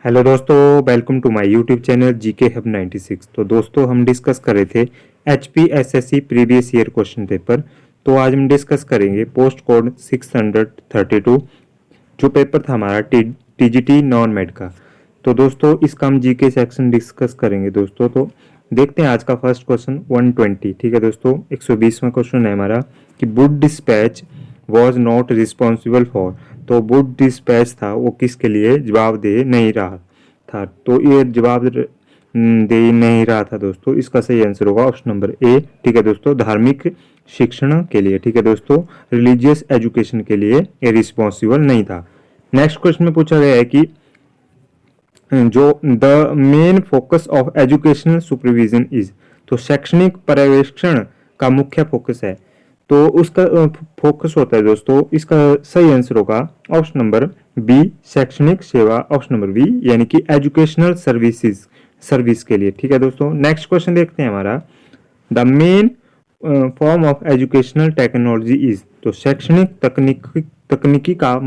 Hello दोस्तों, welcome to my YouTube channel GK hub 96। तो दोस्तों हम डिस्कस कर रहे थे HPSSC previous year question paper. तो आज हम डिस्कस करेंगे पोस्ट कोड 632 जो पेपर था हमारा टीजीटी नॉन मेड का। तो दोस्तों इसका हम जीके सेक्शन डिस्कस करेंगे दोस्तों। तो देखते हैं आज का फर्स्ट क्वेश्चन 120। ठीक है दोस्तों, 120वां क्वेश्चन है हमारा कि Wood dispatch was not responsible for. तो वुड डिस्पैच था वो किसके लिए जवाबदेह नहीं रहा था। तो ये दे नहीं रहा था दोस्तों। इसका सही आंसर होगा ऑप्शन नंबर ए। ठीक है दोस्तों, धार्मिक शिक्षण के लिए। ठीक है दोस्तों, रिलीजियस एजुकेशन के लिए ये रिस्पॉन्सिबल नहीं था। नेक्स्ट क्वेश्चन में पूछा गया है कि जो the main focus of educational supervision is. तो शैक्षणिक पर्यवेक्षण का मुख्य फोकस है। तो उसका फोकस होता है दोस्तों। इसका सही आंसर होगा ऑप्शन नंबर बी, शैक्षणिक सेवा। ऑप्शन नंबर बी यानी कि एजुकेशनल सर्विस के लिए। ठीक है दोस्तों, नेक्स्ट क्वेश्चन देखते हैं हमारा the main form of educational technology is. तो शैक्षणिक तकनीकी का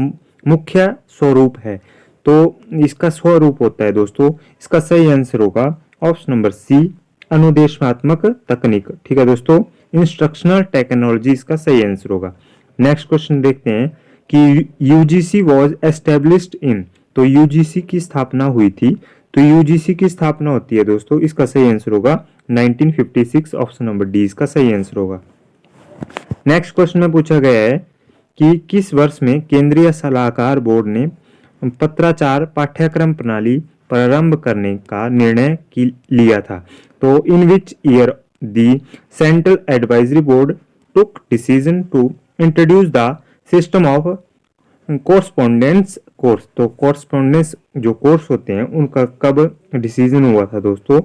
मुख्य स्वरूप है। तो इसका स्वरूप होता है दोस्तों। इसका सही आंसर होगा ऑप्शन नंबर सी, अनुदेशात्मक तकनीक। ठीक है दोस्तों, इंस्ट्रक्शनल टेक्नोलॉजी इसका सही आंसर होगा। नेक्स्ट क्वेश्चन देखते हैं कि यूजीसी वाज एस्टेब्लिश्ड इन। तो यूजीसी की स्थापना हुई थी। तो यूजीसी की स्थापना होती है दोस्तों। इसका सही आंसर होगा 1956। ऑप्शन नंबर डी इसका सही आंसर होगा। नेक्स्ट क्वेश्चन में पूछा गया है कि किस वर्ष में केंद्रीय सलाहकार बोर्ड ने पत्राचार पाठ्यक्रम प्रणाली प्रारंभ करने का निर्णय लिया था। तो in which year the central advisory board took decision to introduce the system of correspondence course. तो कोर्सपोंडेंस जो कोर्स होते हैं उनका कब डिसीजन हुआ था दोस्तों।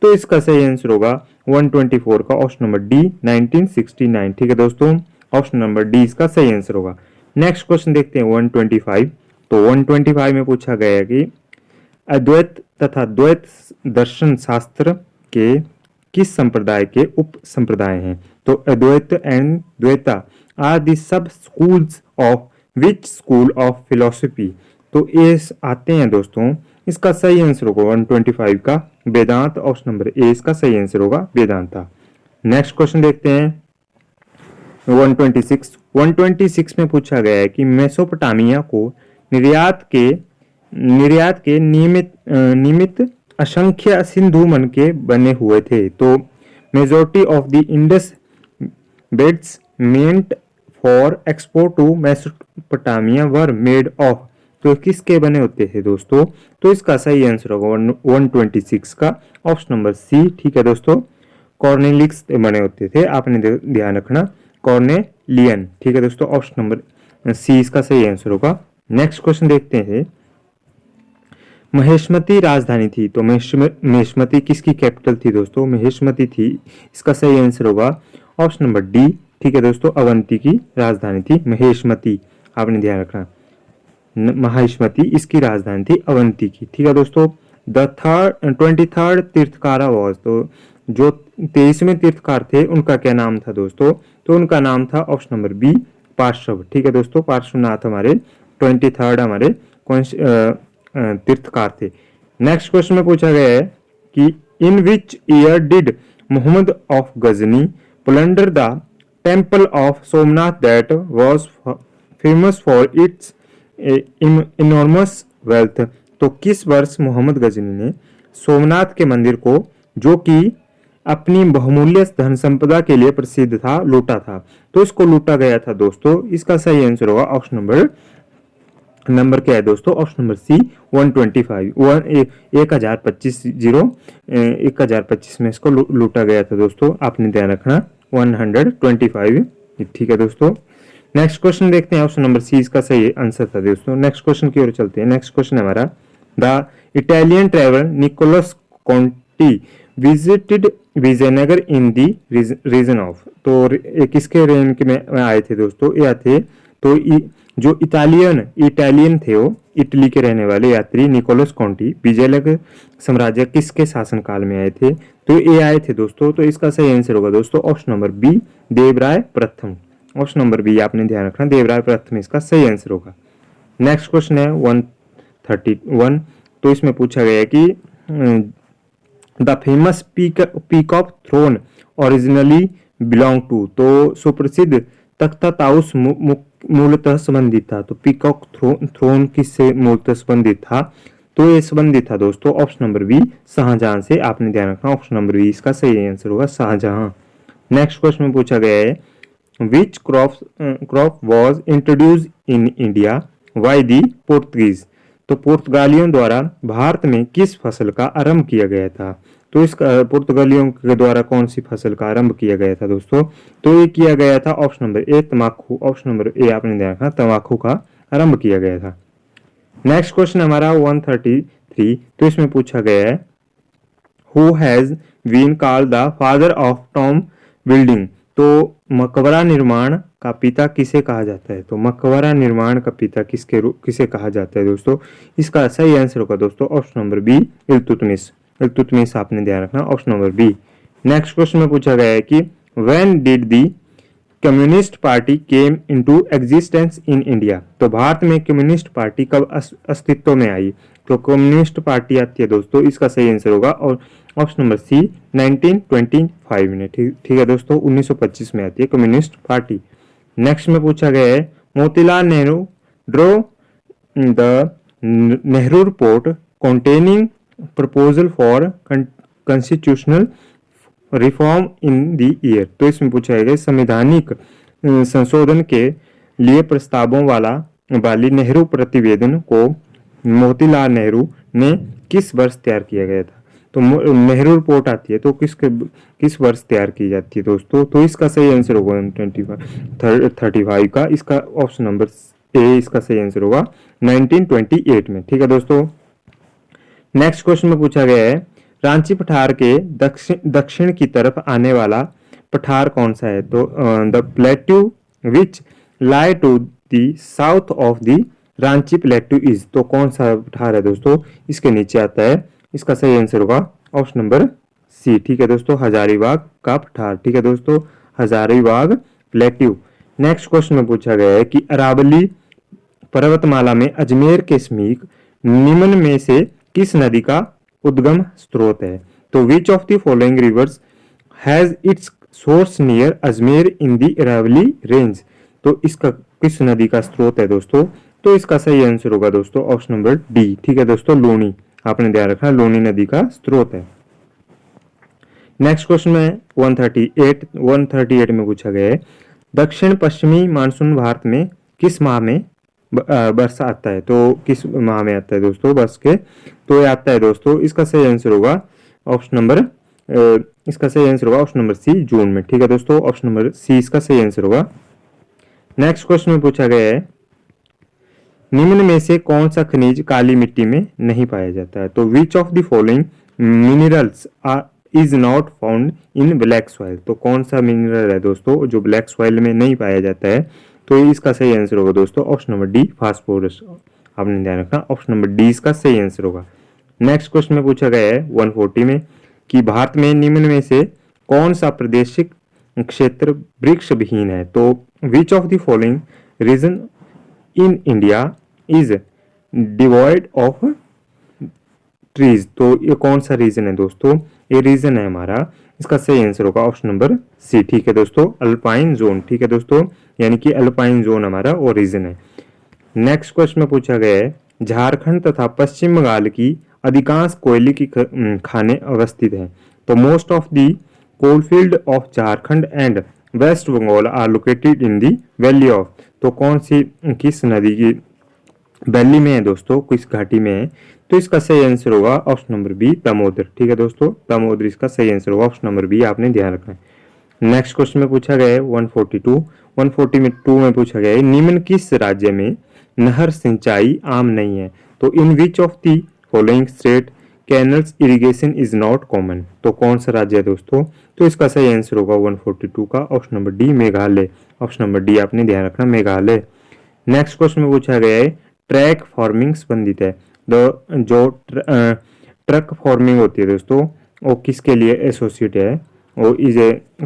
तो इसका सही आंसर होगा 124 का ऑप्शन नंबर डी 1969। ठीक है दोस्तों, ऑप्शन नंबर डी इसका सही आंसर होगा। नेक्स्ट क्वेश्चन देखते हैं 125। तो 125 में पूछा गया है कि अद्वैत तथा द्वैत दर्शन शास्त्र के किस संप्रदाय के उप संप्रदाय हैं। तो अद्वैत एंड द्वैता आर दी सब schools of which school of philosophy. तो ये आते हैं दोस्तों। इसका सही आंसर होगा 125 का वेदांत। ऑप्शन नंबर ए इसका सही आंसर होगा वेदांता। नेक्स्ट क्वेश्चन देखते हैं 126 में पूछा गया है कि मेसोपोटामिया को निर्यात के निमित्त असंख्य सिंधु मन के बने हुए थे। तो majority of the Indus beads meant for export to Mesopotamia were made of. तो किसके बने होते थे दोस्तों। तो इसका सही आंसर होगा 126 का ऑप्शन नंबर सी। ठीक है दोस्तों, कॉर्नेलिक्स बने होते थे। आपने ध्यान रखना कॉर्नेलियन। ठीक है दोस्तों, ऑप्शन नंबर सी इसका सही आंसर होगा। नेक्स्ट क्वेश्चन देखते हैं महेशमती राजधानी थी। तो महेशमती किसकी कैपिटल थी दोस्तों। महेशमती थी। इसका सही आंसर होगा ऑप्शन नंबर डी। ठीक है दोस्तों, अवंती की राजधानी थी महेशमती। आपने ध्यान रखना महेशमती इसकी राजधानी थी अवंती की। ठीक है दोस्तों, द 23rd तीर्थकारा वॉज। तो जो 23वें तीर्थकार थे उनका क्या नाम था दोस्तों। तो उनका नाम था ऑप्शन नंबर बी, पार्श्व। ठीक है दोस्तों, पार्श्वनाथ हमारे 23rd हमारे तीर्थकार थे। नेक्स्ट क्वेश्चन में पूछा गया है कि in which year did Mohammad of Ghazni plunder the temple of Somnath that was famous for its enormous wealth. तो किस वर्ष मोहम्मद गजनी ने सोमनाथ के मंदिर को, जो कि अपनी बहुमूल्य धन संपदा के लिए प्रसिद्ध था, लूटा था। तो इसको लूटा गया था दोस्तों। इसका सही आंसर होगा ऑप्शन नंबर क्या है दोस्तों। ऑप्शन नंबर सी 125 1025 में इसको लूटा गया था दोस्तों। आपने ध्यान रखना 125। ठीक है दोस्तों, नेक्स्ट क्वेश्चन देखते हैं। ऑप्शन नंबर सी इसका सही आंसर था दोस्तों। नेक्स्ट क्वेश्चन की ओर चलते हैं। नेक्स्ट क्वेश्चन है हमारा the Italian traveller Nicolas Conti visited Vijayanagar in the reign of. तो किसके रेंज में आए थे दोस्तों। ये थे तो जो इटालियन थे वो इटली के रहने वाले यात्री निकोलस कॉन्टी विजयनगर साम्राज्य किसके शासनकाल में आए थे। तो ये आए थे दोस्तों। तो इसका सही आंसर होगा दोस्तों ऑप्शन नंबर बी, देवराय प्रथम। ऑप्शन नंबर बी आपने ध्यान रखना, देवराय प्रथम इसका सही आंसर होगा। नेक्स्ट क्वेश्चन है 131 तो इसमें पूछा गया है कि the famous peacock throne originally belong to, तो सुप्रसिद्ध तख्ता ताउस मूलतः संबंधित था। तो पीकॉक थ्रोन किससे मूलतः संबंधित था? तो ये संबंधित था दोस्तों ऑप्शन नंबर बी शाहजहां से। आपने ध्यान रखना ऑप्शन नंबर बी इसका सही आंसर होगा, शाहजहां। नेक्स्ट क्वेश्चन में पूछा गया है which crop was introduce in India by the Portuguese, तो पुर्तगालियों द्वारा भारत में किस फसल का आरंभ किया गया था? तो इस पुर्तगालियों के द्वारा कौन सी फसल का आरंभ किया गया था दोस्तों? तो ये किया गया था ऑप्शन नंबर ए तम्बाकू। ऑप्शन नंबर ए आपने ध्यान रखना, तम्बाकू का आरंभ किया गया था। नेक्स्ट क्वेश्चन हमारा 133, तो इसमें पूछा गया है who has been called the father of tomb building, तो मकबरा निर्माण का पिता किसे कहा जाता है? तो मकबरा निर्माण का पिता किसे कहा जाता है दोस्तों? इसका सही आंसर होगा दोस्तों option number B Iltutmish. Iltutmish आपने ध्यान रखना option number B. Next question में पूछा गया है कि when did the communist party came into existence in India, तो भारत में कम्युनिस्ट पार्टी कब अस्तित्व में आई? तो कम्युनिस्ट पार्टी आती है दोस्तों, इसका सही आंसर होगा और ऑप्शन नंबर सी 1925 में। ठीक है दोस्तों, 1925 में आती है कम्युनिस्ट पार्टी। नेक्स्ट में पूछा गया है Motilal Nehru drew the Nehru report containing proposal for constitutional reform in the year, तो इसमें पूछा गया संवैधानिक संशोधन के लिए प्रस्तावों वाली नेहरू प्रतिवेदन को मोतीलाल नेहरू ने किस वर्ष तैयार किया गया था? तो नेहरू रिपोर्ट आती है तो किस वर्ष तैयार की जाती है दोस्तों? तो इसका सही आंसर होगा 1935 का। इसका ऑप्शन नंबर ए इसका सही आंसर होगा 1928 में। ठीक है दोस्तों, नेक्स्ट क्वेश्चन में पूछा गया है रांची पठार के दक्षिण की तरफ आने वाला पठार कौन सा है? तो the plateau which lie to the south of the Ranchi plateau is, तो कौन सा पठार है दोस्तों? इसके नीचे आता है, इसका सही आंसर होगा ऑप्शन नंबर सी। ठीक है दोस्तों, हजारीबाग का पठार। ठीक है दोस्तों, हजारीबाग प्लेट्यू। नेक्स्ट क्वेश्चन में पूछा गया है कि अरावली पर्वतमाला में अजमेर के समीप निम्न में से किस नदी का उद्गम स्रोत है? तो which of the following rivers has its source near Ajmer in the Aravalli range, तो इसका किस नदी का स्रोत है दोस्तों? तो इसका सही आंसर होगा दोस्तों ऑप्शन नंबर डी। ठीक है दोस्तों, लूनी। आपने ध्यान रखना लूनी नदी का स्रोत है। नेक्स्ट क्वेश्चन में 138 में पूछा गया है दक्षिण पश्चिमी मानसून भारत में किस माह में वर्षा आता है? तो किस माह में आता है दोस्तों बरस के? तो ये आता है दोस्तों, इसका सही आंसर होगा ऑप्शन नंबर सी जून में। ठीक है दोस्तों, ऑप्शन नंबर सी इसका सही आंसर होगा। नेक्स्ट क्वेश्चन में पूछा गया है निम्न में से कौन सा खनिज काली मिट्टी में नहीं पाया जाता है? तो which of the following minerals is not found in black soil, तो कौन सा मिनरल है दोस्तों जो ब्लैक सॉइल में नहीं पाया जाता है? तो इसका सही आंसर होगा दोस्तों ऑप्शन नंबर डी फास्फोरस। आपने ध्यान रखना ऑप्शन नंबर डी इसका सही आंसर होगा। नेक्स्ट क्वेश्चन में पूछा गया है 140 में कि भारत में निम्न में से कौन सा प्रादेशिक क्षेत्र वृक्ष विहीन है? तो which of the following region in India is devoid of trees, तो ये कौन सा रीजन है दोस्तों? ये रीजन है हमारा, इसका सही आंसर होगा ऑप्शन नंबर सी। ठीक है दोस्तों, अल्पाइन जोन। ठीक है दोस्तों, यानी कि अल्पाइन जोन हमारा और रीजन है। नेक्स्ट क्वेश्चन में पूछा गया है झारखंड तथा पश्चिम बंगाल की अधिकांश कोयले की खाने अवस्थित हैं, तो most of the coalfield of Jharkhand and west Bengal are located in the valley of, तो कौन सी किस नदी की वैली में है दोस्तों, किस घाटी में है? तो इसका सही आंसर होगा ऑप्शन नंबर बी दामोदर। ठीक है दोस्तों, दामोदर इसका सही आंसर होगा, ऑप्शन नंबर बी आपने ध्यान रखना है। नेक्स्ट क्वेश्चन में पूछा गया है 142 में पूछा गया है निम्न किस राज्य में नहर सिंचाई आम नहीं है? तो in which of the following state canals irrigation is not common, तो कौन सा राज्य है दोस्तों? तो इसका सही आंसर होगा 142 का option number D Meghalaya. Option number D आपने ध्यान रखना मेघालय। नेक्स्ट क्वेश्चन में पूछा गया है ट्रैक फार्मिंग संबंधित है, जो ट्रक फार्मिंग होती है दोस्तों वो किसके लिए एसोसिएट है? वो इज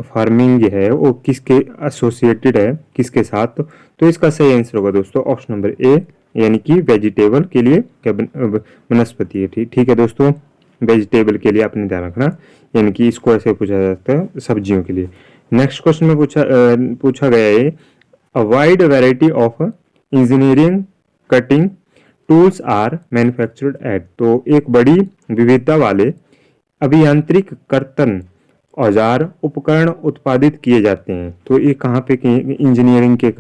फार्मिंग है वो किसके एसोसिएटेड है किसके साथ? तो इसका सही आंसर होगा दोस्तों ऑप्शन नंबर ए यानी कि वेजिटेबल के लिए क्या वनस्पति है। ठीक है दोस्तों, वेजिटेबल के लिए आपने ध्यान रखना, यानी कि इसको ऐसे पूछा जाता है सब्जियों के लिए। नेक्स्ट क्वेश्चन में पूछा गया है a wide variety of engineering cutting tools are manufactured at. तो एक बड़ी विविधता वाले अभियांत्रिक कर्तन औजार उपकरण उत्पादित किए जाते हैं। तो ये कहाँ पे इंजीनियरिंग के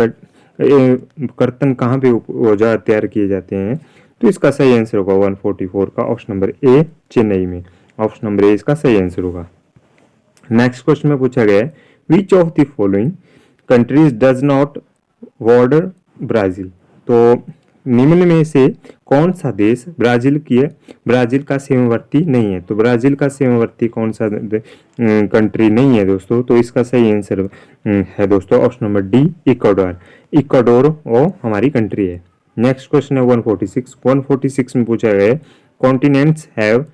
कर्तन कहाँ पे औजार तैयार किए जाते हैं? तो इसका सही आंसर होगा 144 का ऑप्शन नंबर ए, चेन्नई में। ऑप्शन नंबर ए इसका सही आंसर होगा। नेक्स्ट क्वेश्चन में पूछा गया है विच of the following countries does not border Brazil. तो निम्न में से कौन सा देश ब्राजील का सीमावर्ती नहीं है? तो ब्राजील का सीमावर्ती कौन सा कंट्री नहीं है दोस्तों? तो इसका सही आंसर है दोस्तों option number D, Ecuador. Ecuador वो हमारी कंट्री है। नेक्स्ट क्वेश्चन है 146 में पूछा गया है continents have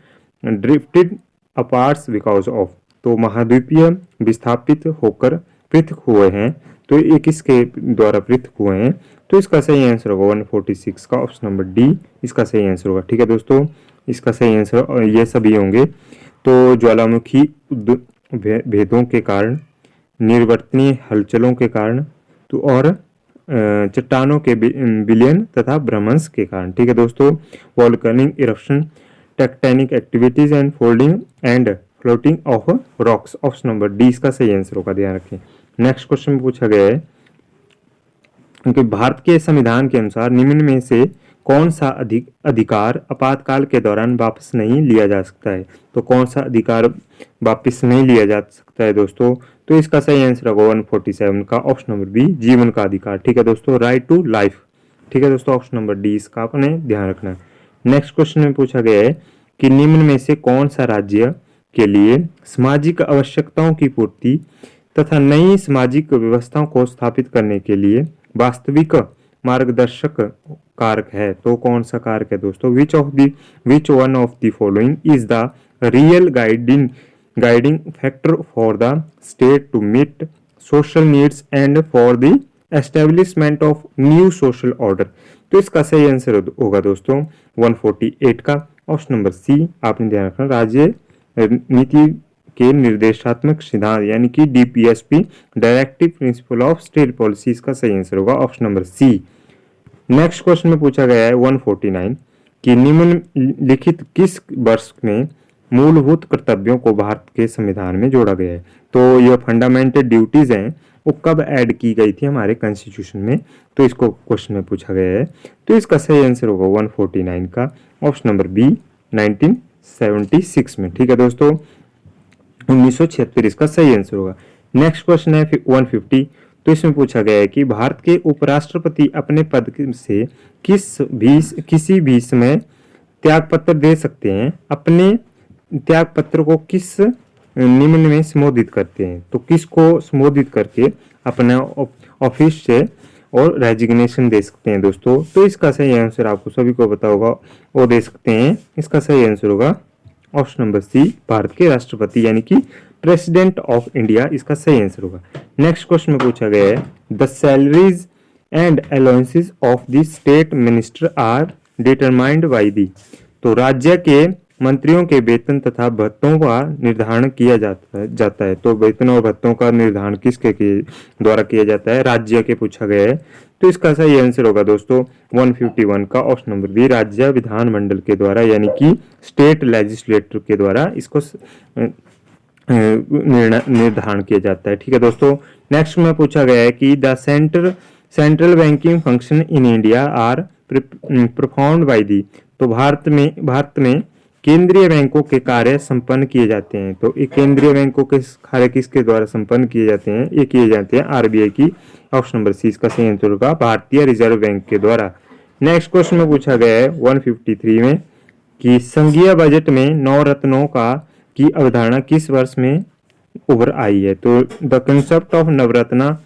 drifted apart because of. तो महाद्वीपीय विस्थापित होकर पृथक हुए हैं। तो ये किसके द्वारा पृथक हुए हैं? तो इसका सही आंसर होगा 146 का ऑप्शन नंबर डी, इसका सही आंसर होगा। ठीक है दोस्तों, इसका सही आंसर ये सभी होंगे। तो ज्वालामुखी भेदों के कारण, निर्वर्तनीय हलचलों के कारण, तो और चट्टानों के विलयन तथा भ्रंश के कारण। ठीक है दोस्तों, volcanic eruption, tectonic activities and folding and floating of rocks. Option number D इसका सही आंसर होगा, ध्यान रखें। नेक्स्ट क्वेश्चन में पूछा गया है क्योंकि भारत के संविधान के अनुसार निम्न में से कौन सा अधिकार आपातकाल के दौरान वापस नहीं लिया जा सकता है? तो कौन सा अधिकार वापस नहीं लिया जा सकता है दोस्तों? तो इसका सही आंसर होगा 147 का ऑप्शन नंबर बी, जीवन का अधिकार। ठीक है दोस्तों, राइट टू लाइफ। ठीक है दोस्तों, ऑप्शन नंबर डी इसका आपने ध्यान रखना है। नेक्स्ट क्वेश्चन में पूछा गया है कि निम्न में से कौन सा राज्य के लिए सामाजिक आवश्यकताओं की पूर्ति तथा नई सामाजिक व्यवस्थाओं को स्थापित करने के लिए वास्तविक मार्गदर्शक कारक है? तो कौन सा कारक है दोस्तों? Which one of the following is the real guiding factor for the state to meet social needs and for the establishment of new social order. तो इसका सही आंसर होगा दोस्तों 148 का ऑप्शन नंबर सी, आपने ध्यान रखना, राज्य नीति के निर्देशात्मक सिद्धांत यानी कि DPSP, directive principle of state policy, इसका सही आंसर होगा option number C. Next question में पूछा गया है 149 कि निम्नलिखित किस वर्ष में मूलभूत कर्तव्यों को भारत के संविधान में जोड़ा गया है? तो यह फंडामेंटल ड्यूटीज हैं, वो कब ऐड की गई थी हमारे कॉन्स्टिट्यूशन में? तो इसको क्वेश्चन में पूछा गया है। तो इसका सही आंसर होगा 149 का ऑप्शन नंबर बी, 1976 में। ठीक है दोस्तों, 1976 इसका सही आंसर होगा। नेक्स्ट क्वेश्चन है 150। तो इसमें पूछा गया है कि भारत के उपराष्ट्रपति अपने पद से किसी भी समय त्यागपत्र दे सकते हैं। अपने त्यागपत्र को किस निम्न में संबोधित करते हैं? तो किसको संबोधित करके अपना ऑफिस से और रेजिग्नेशन दे सकते हैं दोस्तों? तो इसका सही आंसर आपको सभी को पता होगा, वो दे सकते हैं। इसका सही आंसर होगा ऑप्शन नंबर सी, भारत के राष्ट्रपति यानी कि प्रेसिडेंट ऑफ इंडिया, इसका सही आंसर होगा। नेक्स्ट क्वेश्चन में पूछा गया है the salaries and allowances of the state minister are determined by the. तो राज्य के मंत्रियों के वेतन तथा भत्तों का निर्धारण किया जाता है। तो वेतन और भत्तों का निर्धारण किसके द्वारा किया जाता है? राज्य के पूछा गया है। तो इसका सही आंसर होगा दोस्तों 151 का ऑप्शन नंबर बी, राज्य विधानमंडल के द्वारा यानी कि स्टेट लेजिस्लेटर के द्वारा इसको निर्धारण किया जाता है। ठीक है दोस्तों, नेक्स्ट में पूछा गया है कि the central banking function in India are performed by the. तो भारत में केंद्रीय बैंकों के कार्य संपन्न किए जाते हैं। तो ये केंद्रीय बैंकों के कार्य किसके द्वारा संपन्न किए जाते हैं? ये किए जाते हैं आरबीआई की, ऑप्शन नंबर सी इसका सही आंसर होगा, भारतीय रिजर्व बैंक के द्वारा। नेक्स्ट क्वेश्चन में पूछा गया है 153 में कि संघीय बजट में नवरत्नों की अवधारणा किस वर्ष में उभर आई है? तो the concept of Navratna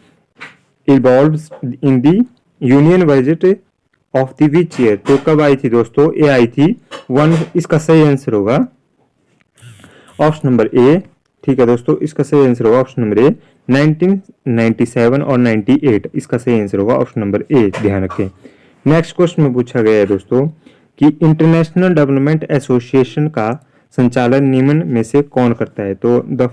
evolves in the union budget of the which year. तो कब आई थी दोस्तों? ये आई थी इसका सही आंसर होगा ऑप्शन नंबर ए। ठीक है दोस्तों, इसका सही आंसर होगा ऑप्शन नंबर ए 1997 और 98, इसका सही आंसर होगा ऑप्शन नंबर ए, ध्यान रखें। नेक्स्ट क्वेश्चन में पूछा गया है दोस्तों कि इंटरनेशनल डेवलपमेंट एसोसिएशन का संचालन निम्न में से कौन करता है। तो the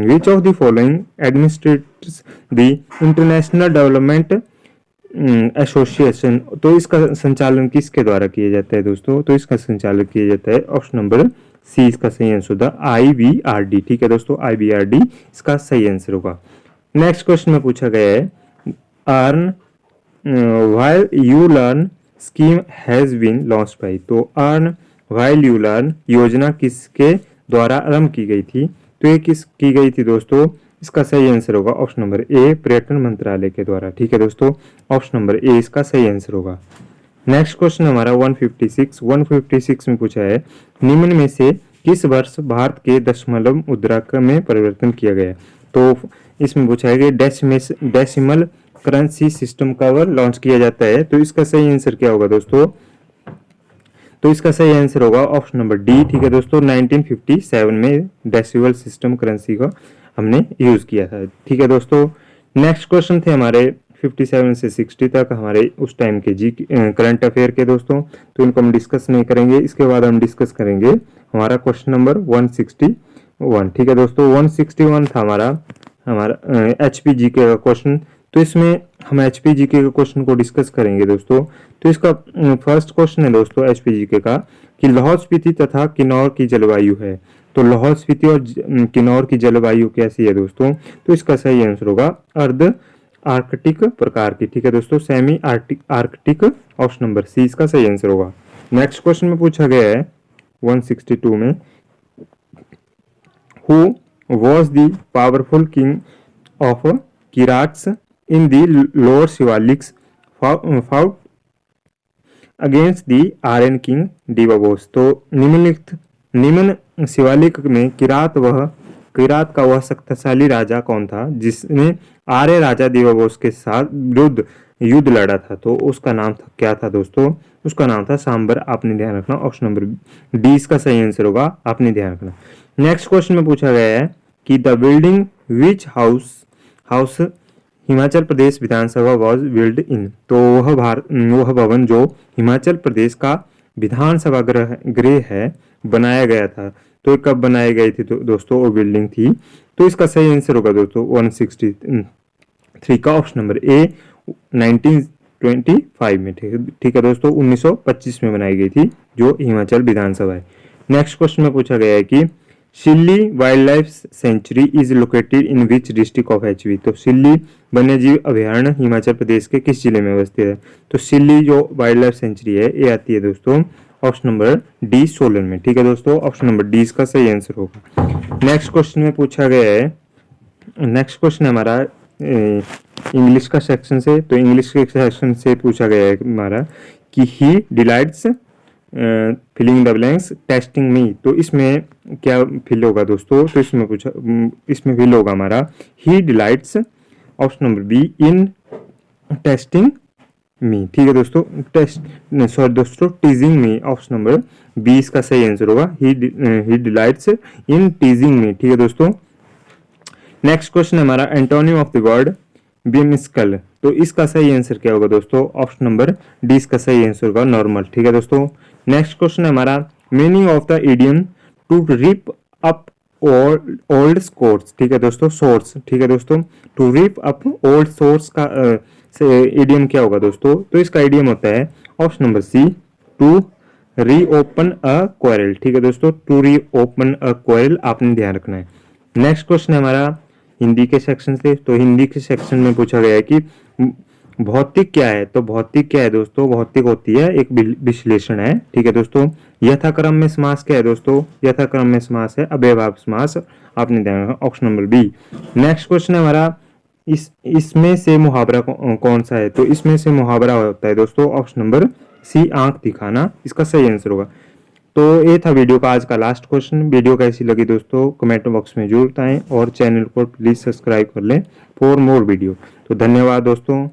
which of the following administrates the International Development Association. तो इसका संचालन किसके द्वारा किया जाता है दोस्तों। तो इसका संचालन किया जाता है ऑप्शन नंबर सी इसका सही आंसर होगा IBRD। ठीक है दोस्तों, IBRD इसका सही आंसर होगा। नेक्स्ट क्वेश्चन में पूछा गया है earn while you learn scheme has been launched by. तो अर्न व्हाइल यू लर्न योजना किसके द्वारा आरंभ की गई थी। तो ये किस की गई थी दोस्तों। इसका सही आंसर होगा ऑप्शन नंबर ए पर्यटन मंत्रालय के द्वारा। ठीक है दोस्तों, ऑप्शन नंबर ए इसका सही आंसर होगा। नेक्स्ट क्वेश्चन हमारा 156 में पूछा है निम्न में से किस वर्ष भारत के दशमलव मुद्रा में परिवर्तन किया गया। तो इसमें पूछा है कि decimal currency system cover launch किया जाता है। तो इसका सही आंसर क्या होगा दोस्तों। तो इसका सही आंसर होगा ऑप्शन नंबर डी। ठीक है दोस्तों, 1957 में डेसिमल सिस्टम करेंसी का हमने यूज किया था। ठीक है दोस्तों, नेक्स्ट क्वेश्चन थे हमारे 57 से 60 तक हमारे उस टाइम के करंट अफेयर के दोस्तों, तो इनको हम डिस्कस नहीं करेंगे। इसके बाद हम डिस्कस करेंगे हमारा क्वेश्चन नंबर 161। ठीक है दोस्तों, 161 था हमारा HP GK का क्वेश्चन। तो इसमें हम HP GK के क्वेश्चन को डिस्कस करेंगे दोस्तों। तो इसका फर्स्ट क्वेश्चन है दोस्तों HP GK का कि लाहौल स्पीति तथा किन्नौर की जलवायु है। तो लाहौल स्पीति और किन्नौर की जलवायु कैसी है दोस्तों। तो इसका सही आंसर होगा अर्ध आर्कटिक प्रकार की। ठीक है दोस्तों, semi arctic, option number C इसका सही आंसर होगा। नेक्स्ट क्वेश्चन में पूछा गया है 162 में who was the powerful king of Kirats in the lower Shivaliks fought against the Aryan king Divodas. तो निम्न शिवालिक में किरात का वह शक्तिशाली राजा कौन था जिसने आर्य राजा दिवाबोस के साथ युद्ध लड़ा था। तो उसका नाम क्या था दोस्तों। उसका नाम था सांबर। आपने ध्यान रखना, ऑप्शन नंबर डी इसका सही आंसर होगा, आपने ध्यान रखना। नेक्स्ट क्वेश्चन में पूछा गया है कि the building which house Himachal Pradesh Vidhan Sabha was build in. तो वह भवन जो हिमाचल प्रदेश का विधानसभा गृह है बनाया गया था। तो कब बनाई गई थी तो दोस्तों वो बिल्डिंग थी। तो इसका सही आंसर होगा दोस्तों 163 का ऑप्शन नंबर ए 1925 में। ठीक है दोस्तों, 1925 में बनाई गई थी जो हिमाचल विधानसभा है। नेक्स्ट क्वेश्चन में पूछा गया है कि Silli wild life sanctuary is located in which district of HV। तो सिल्ली वन्यजीव अभयारण्य हिमाचल प्रदेश के किस जिले में अवस्थित है। तो सिल्ली जो वाइल्ड लाइफ सेंचुरी है ये आती है दोस्तों ऑप्शन नंबर डी सोलन में। ठीक है दोस्तों, ऑप्शन नंबर डी इसका सही आंसर होगा। नेक्स्ट क्वेश्चन में पूछा गया है, नेक्स्ट क्वेश्चन हमारा इंग्लिश का सेक्शन से। तो इंग्लिश के सेक्शन से पूछा गया है हमारा कि he delights filling the blanks teasing me. तो इसमें क्या फिल होगा दोस्तों। तो इसमें फिल होगा हमारा he delights, option number B in teasing me. ठीक है दोस्तों, teasing me, option number B इसका सही आंसर होगा ही डिलाइट्स इन टीजिंग मी। ठीक है दोस्तों, नेक्स्ट क्वेश्चन हमारा एंटोनिम ऑफ द वर्ड बिमस्कल। तो इसका सही आंसर क्या होगा दोस्तों। ऑप्शन नंबर डी इसका सही आंसर होगा नॉर्मल। ठीक है दोस्तों, नेक्स्ट क्वेश्चन है हमारा meaning of the idiom to rip up old scores. ठीक है दोस्तों, सोर्स। ठीक है दोस्तों, to rip up old sores का इडियम क्या होगा दोस्तों। तो इसका इडियम होता है option number C to reopen a quarrel. ठीक है दोस्तों, टू रीओपन अ क्वारल, आपने ध्यान रखना है। नेक्स्ट क्वेश्चन है हमारा हिंदी के सेक्शन से। तो हिंदी के सेक्शन में पूछा गया है कि भौतिक क्या है। तो भौतिक क्या है दोस्तों। भौतिक होती है एक विश्लेषण है। ठीक है दोस्तों, यथाक्रम में समास क्या है दोस्तों। यथाक्रम में समास है अव्ययभाव समास, आपने ध्यान रखना, option number B. Next question है हमारा इसमें से मुहावरा कौन सा है। तो इसमें से मुहावरा होता है दोस्तों ऑप्शन नंबर सी आंख दिखाना, इसका सही आंसर होगा। तो ये था वीडियो का आज का लास्ट क्वेश्चन। वीडियो कैसी लगी दोस्तों कमेंट बॉक्स में जरूर बताएं और चैनल को प्लीज सब्सक्राइब कर लें फॉर मोर वीडियो। तो धन्यवाद दोस्तों।